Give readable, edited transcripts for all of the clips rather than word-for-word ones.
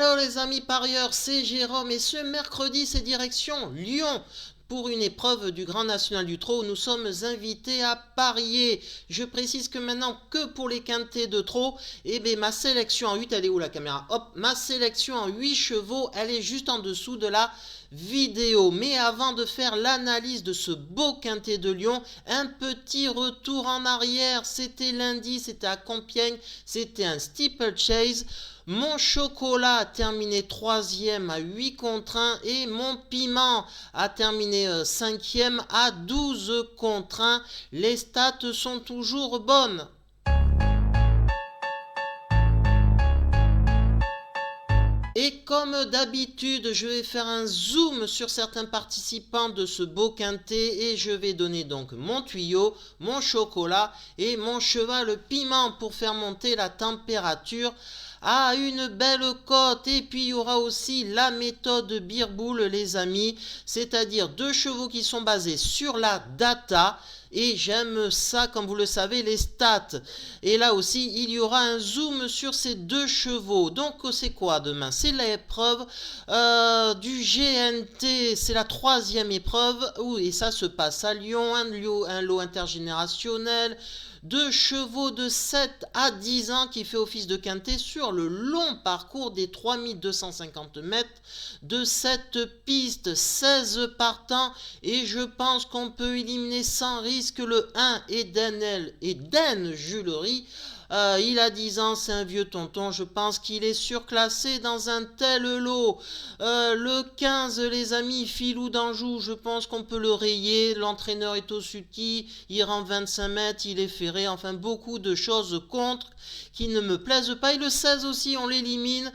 Hello les amis parieurs, c'est Jérôme et ce mercredi c'est direction Lyon pour une épreuve du Grand National du Trot où nous sommes invités à parier. Je précise que maintenant que pour les quintés de trot, ma sélection en 8, elle est où la caméra? Hop, ma sélection en 8 chevaux, elle est juste en dessous de la vidéo. Mais avant de faire l'analyse de ce beau quintet de Lyon, un petit retour en arrière. C'était lundi, c'était à Compiègne, c'était un steeplechase. Mon chocolat a terminé 3e à 8 contre 1 et mon piment a terminé 5e à 12 contre 1. Les stats sont toujours bonnes. Et comme d'habitude, je vais faire un zoom sur certains participants de ce beau quintet et je vais donner donc mon tuyau, mon chocolat et mon cheval piment pour faire monter la température à une belle cote. Et puis il y aura aussi la méthode Beerbull les amis, c'est-à-dire 2 chevaux qui sont basés sur la data. Et j'aime ça, comme vous le savez, les stats. Et là aussi, il y aura un zoom sur ces 2 chevaux. Donc, c'est quoi demain? C'est l'épreuve du GNT. C'est la 3e épreuve. Et ça se passe à Lyon. Un lot intergénérationnel. 2 chevaux de 7 à 10 ans qui fait office de quintet sur le long parcours des 3250 mètres de cette piste. 16 partants et je pense qu'on peut éliminer sans risque le 1 Eden Julery. Il a 10 ans, c'est un vieux tonton, je pense qu'il est surclassé dans un tel lot. Le 15, les amis, Filou d'Anjou, je pense qu'on peut le rayer. L'entraîneur est au Suki, il rend 25 mètres, il est ferré, enfin beaucoup de choses contre qui ne me plaisent pas. Et le 16 aussi, on l'élimine.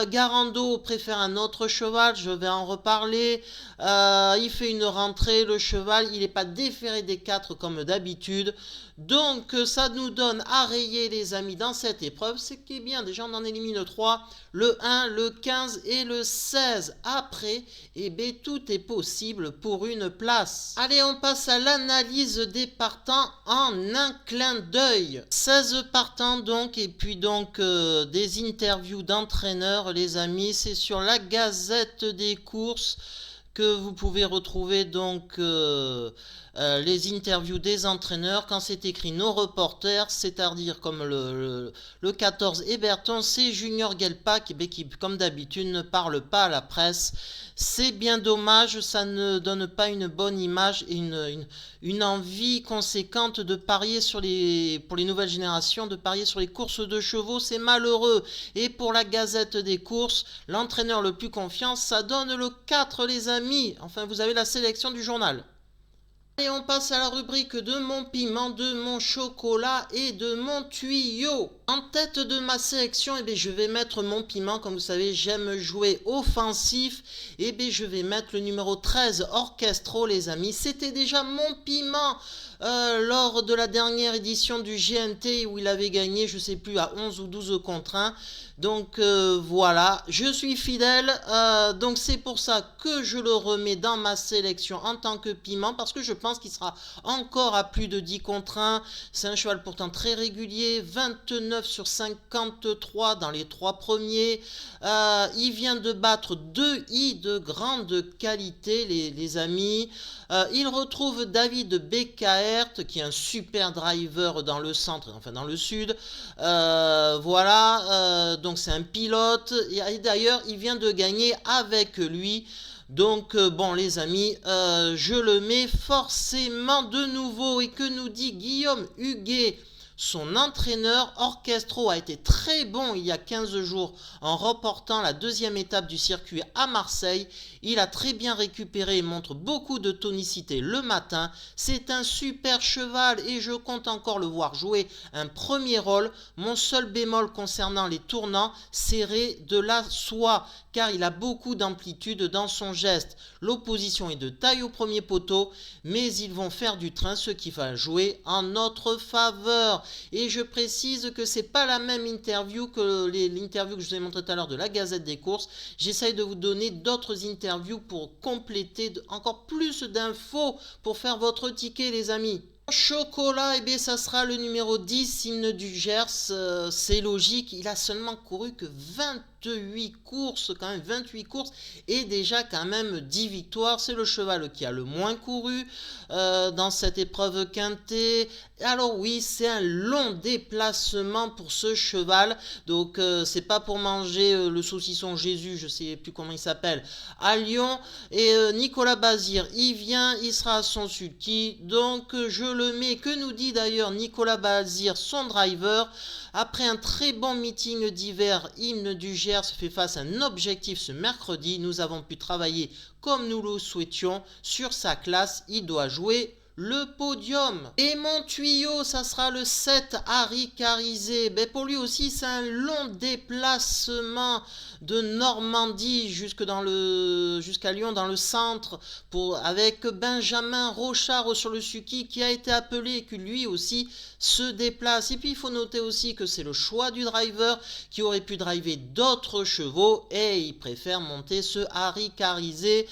Garando préfère un autre cheval, je vais en reparler. Il fait une rentrée, le cheval, il n'est pas déféré des 4 comme d'habitude. Donc ça nous donne à rayer les amis dans cette épreuve. Ce qui est bien, déjà on en élimine 3, le 1, le 15 et le 16. Après, tout est possible pour une place. Allez, on passe à l'analyse des partants en un clin d'œil. 16 partants donc, et puis donc des interviews d'entraîneurs les amis. C'est sur la Gazette des courses que vous pouvez retrouver donc les interviews des entraîneurs. Quand c'est écrit nos reporters, c'est-à-dire comme le 14 Héberton, c'est Junior Gelpak qui comme d'habitude ne parle pas à la presse. C'est bien dommage, ça ne donne pas une bonne image et une envie conséquente de parier pour les nouvelles générations, de parier sur les courses de chevaux, c'est malheureux. Et pour la Gazette des courses, l'entraîneur le plus confiant, ça donne le 4 les amis. Enfin, vous avez la sélection du journal. Et on passe à la rubrique de mon piment, de mon chocolat et de mon tuyau. En tête de ma sélection, je vais mettre mon piment. Comme vous savez, j'aime jouer offensif. Je vais mettre le numéro 13, Orchestro, les amis. C'était déjà mon piment lors de la dernière édition du GNT où il avait gagné, je ne sais plus, à 11 ou 12 contre 1. Donc voilà, je suis fidèle, donc c'est pour ça que je le remets dans ma sélection en tant que piment, parce que je pense qu'il sera encore à plus de 10 contre 1. C'est un cheval pourtant très régulier, 29 sur 53 dans les 3 premiers. Il vient de battre 2 I de grande qualité, les amis. Il retrouve David Bekaert, qui est un super driver dans le centre, enfin dans le sud. Voilà, donc c'est un pilote. Et d'ailleurs, il vient de gagner avec lui. Donc bon les amis, je le mets forcément de nouveau. Et que nous dit Guillaume Huguet? Son entraîneur Orchestro a été très bon il y a 15 jours en remportant la 2e étape du circuit à Marseille. Il a très bien récupéré et montre beaucoup de tonicité le matin. C'est un super cheval et je compte encore le voir jouer un premier rôle. Mon seul bémol concernant les tournants, serrer de la soie car il a beaucoup d'amplitude dans son geste. L'opposition est de taille au premier poteau, mais ils vont faire du train, ce qui va jouer en notre faveur. Et je précise que c'est pas la même interview que l'interview que je vous ai montré tout à l'heure de la Gazette des courses. J'essaye de vous donner d'autres interviews pour compléter encore plus d'infos pour faire votre ticket les amis. Chocolat, ça sera le numéro 10, hymne du Gers, c'est logique, il a seulement couru que 28 courses, quand même 28 courses, et déjà quand même 10 victoires. C'est le cheval qui a le moins couru dans cette épreuve quintée. Alors oui, c'est un long déplacement pour ce cheval, donc c'est pas pour manger le saucisson Jésus, je sais plus comment il s'appelle, à Lyon. Et Nicolas Bazir, il vient, il sera à son sulky, donc je le mets. Que nous dit d'ailleurs Nicolas Bazir, son driver? Après un très bon meeting d'hiver, Hymne du Gers fait face à un objectif ce mercredi. Nous avons pu travailler comme nous le souhaitions sur sa classe. Il doit jouer le podium. Et mon tuyau, ça sera le 7, Harry Carizé. Ben pour lui aussi, c'est un long déplacement de Normandie jusqu'à Lyon dans le centre avec Benjamin Rochard sur le sulky qui a été appelé et qui lui aussi se déplace. Et puis il faut noter aussi que c'est le choix du driver qui aurait pu driver d'autres chevaux et il préfère monter ce Harry Carizé.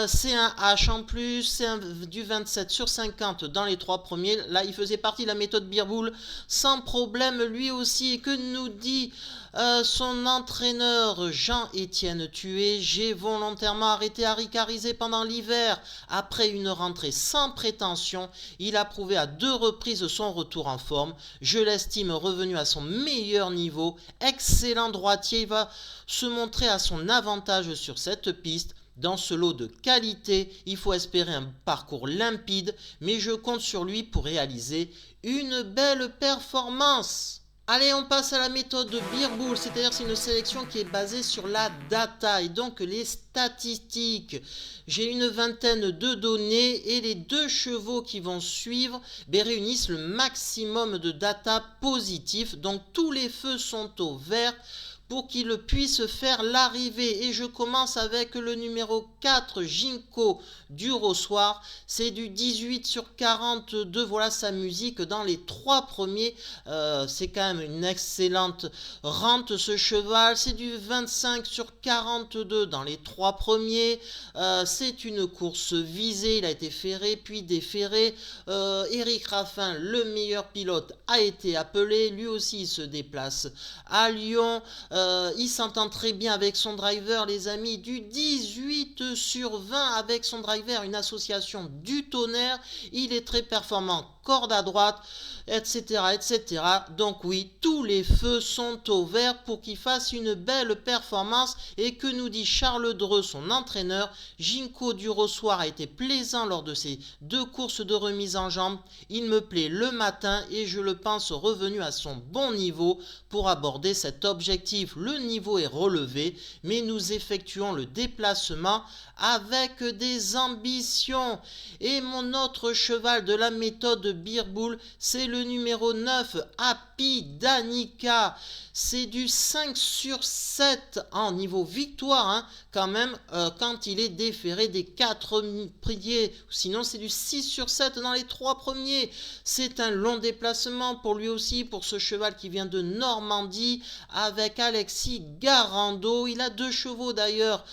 C'est un H en plus, c'est du 27 sur 50 dans les 3 premiers. Là, il faisait partie de la méthode Beerbull sans problème lui aussi. Et que nous dit son entraîneur Jean-Étienne Tué? J'ai volontairement arrêté Harry Carizé pendant l'hiver. Après une rentrée sans prétention, il a prouvé à 2 reprises son retour en forme. Je l'estime revenu à son meilleur niveau. Excellent droitier, il va se montrer à son avantage sur cette piste. Dans ce lot de qualité, il faut espérer un parcours limpide, mais je compte sur lui pour réaliser une belle performance. Allez, on passe à la méthode de Beerbull, c'est-à-dire c'est une sélection qui est basée sur la data et donc les statistiques. J'ai une vingtaine de données et les 2 chevaux qui vont suivre réunissent le maximum de data positif, donc tous les feux sont au vert pour qu'il puisse faire l'arrivée. Et je commence avec le numéro 4, Ginkgo du Rossoir. C'est du 18 sur 42. Voilà sa musique dans les 3 premiers. C'est quand même une excellente rente ce cheval. C'est du 25 sur 42 dans les 3 premiers. C'est une course visée. Il a été ferré puis déferré. Éric Raffin, le meilleur pilote, a été appelé. Lui aussi il se déplace à Lyon. Il s'entend très bien avec son driver, les amis, du 18 sur 20 avec son driver, une association du tonnerre. Il est très performant, corde à droite, etc., etc. Donc oui, tous les feux sont au vert pour qu'il fasse une belle performance. Et que nous dit Charles Dreux, son entraîneur? Ginkgo du Rossoir a été plaisant lors de ses 2 courses de remise en jambe. Il me plaît le matin et je le pense revenu à son bon niveau pour aborder cet objectif. Le niveau est relevé, mais nous effectuons le déplacement avec des ambitions. Et mon autre cheval de la méthode Beerbull, c'est le numéro 9, Happy Danica. C'est du 5 sur 7 en niveau victoire, hein, quand même, quand il est déféré des 4 premiers. Sinon, c'est du 6 sur 7 dans les 3 premiers. C'est un long déplacement pour lui aussi, pour ce cheval qui vient de Normandie, avec Alexis Garando. Il a 2 chevaux d'ailleurs,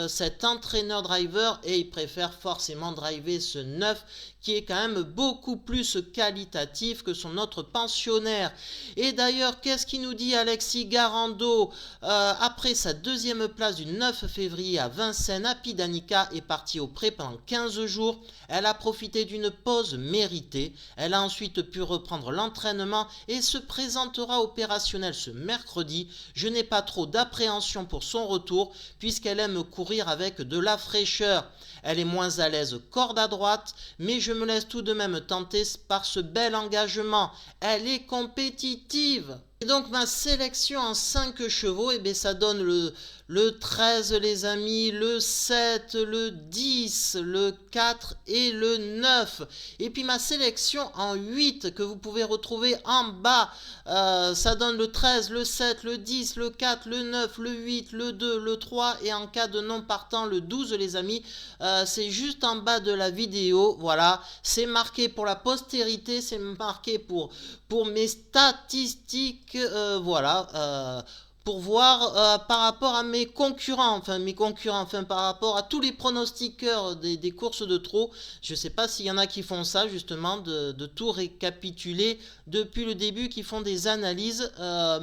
cet entraîneur driver, et il préfère forcément driver ce 9 qui est quand même beaucoup plus qualitatif que son autre pensionnaire. Et d'ailleurs, qu'est-ce qu'il nous dit Alexis Garando? Après sa 2e place du 9 février à Vincennes, Happy Danica est partie au pré pendant 15 jours. Elle a profité d'une pause méritée. Elle a ensuite pu reprendre l'entraînement et se présentera opérationnelle ce mercredi. Je n'ai pas trop d'appréhension pour son retour puisqu'elle aime courir avec de la fraîcheur. Elle est moins à l'aise corde à droite, mais je me laisse tout de même tenter par ce bel engagement. Elle est compétitive. Et donc ma sélection en 5 chevaux, et bien ça donne le 13 les amis, le 7, le 10, le 4 et le 9. Et puis ma sélection en 8 que vous pouvez retrouver en bas, ça donne le 13, le 7, le 10, le 4, le 9, le 8, le 2, le 3 et en cas de non partant le 12 les amis. C'est juste en bas de la vidéo, voilà, c'est marqué pour la postérité, c'est marqué pour mes statistiques, voilà. pour voir par rapport à mes concurrents, enfin par rapport à tous les pronostiqueurs des courses de trot. Je ne sais pas s'il y en a qui font ça justement, de tout récapituler depuis le début, qui font des analyses.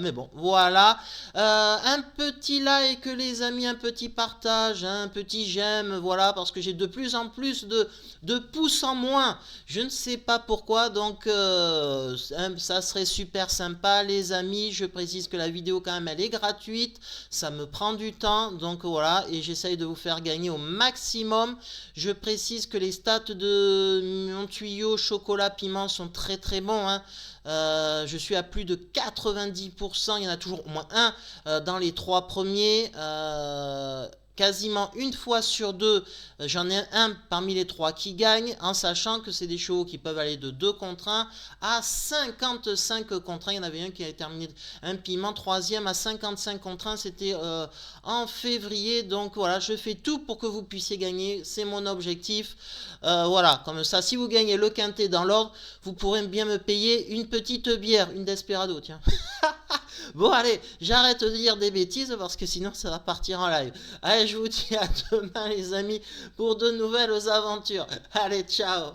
Mais bon, voilà. Un petit like les amis, un petit partage, un petit j'aime, voilà, parce que j'ai de plus en plus de pouces en moins. Je ne sais pas pourquoi, donc ça serait super sympa les amis. Je précise que la vidéo quand même elle est gratuite, ça me prend du temps, donc voilà, et j'essaye de vous faire gagner au maximum. Je précise que les stats de mon tuyau chocolat piment sont très très bons, hein. Je suis à plus de 90%, il y en a toujours au moins un dans les 3 premiers. Quasiment une fois sur deux, j'en ai un parmi les 3 qui gagne, en sachant que c'est des chevaux qui peuvent aller de 2 contre 1 à 55 contre 1. Il y en avait un qui avait terminé un piment, 3e à 55 contre 1, c'était en février. Donc voilà, je fais tout pour que vous puissiez gagner, c'est mon objectif. Voilà, comme ça, si vous gagnez le quintet dans l'ordre, vous pourrez bien me payer une petite bière, une Desperado, tiens. Bon allez, j'arrête de dire des bêtises parce que sinon ça va partir en live. Allez, je vous dis à demain les amis pour de nouvelles aventures. Allez, ciao.